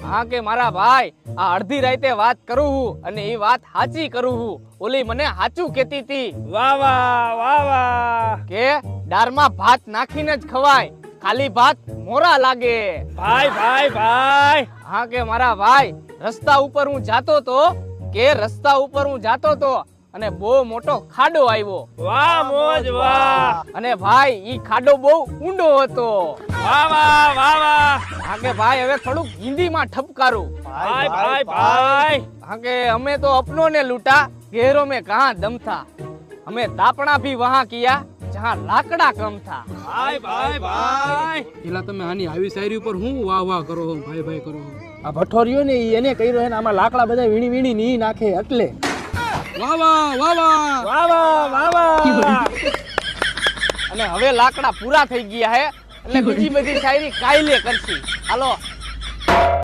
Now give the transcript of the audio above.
હા કે મારા ભાઈ આ અડધી રાતે વાત કરું હું અને એ વાત સાચી કરું હું. ઓલી મને સાચું કહેતી હતી. વાહ વાહ વાહ વાહ. કે દાળમાં ભાત નાખીને જ ખવાય, ખાલી ભાત મોરા લાગે. ભાઈ ભાઈ ભાઈ. હા કે મારા ભાઈ રસ્તા ઉપર હું જાતો તો અને બહુ મોટો ખાડો આવ્યો. વાહ મોજ વાહ. અને ભાઈ ઈ ખાડો બહુ ઊંડો હતો. વાહ વાહ વાહ વાહ. હા કે ભાઈ હવે થોડુંક હિન્દીમાં ઠપકારું. ભાઈ ભાઈ ભાઈ. હા કે અમે તો अपनों ने लूटा गहरों में कहां दम था, हमें दापना भी वहां किया जहां लाकड़ा कम था. ભાઈ ભાઈ ભાઈ. પેલા તમે આની આવી શાયરી ઉપર હું વાહ વાહ કરો છો, ભાઈ ભાઈ કરો છો. આ ભઠોરિયો ને એને કર્યો હે ને આમાં લાકડા બધા વીણી વીણી ની નાખે એટલે વાહ વાહ વાહ વાહ. વાહ વાહ વાહ વાહ. અને હવે લાકડા પૂરા થઈ ગયા હે એટલે બીજી બધી શાયરી કાયલે કરશી. હાલો.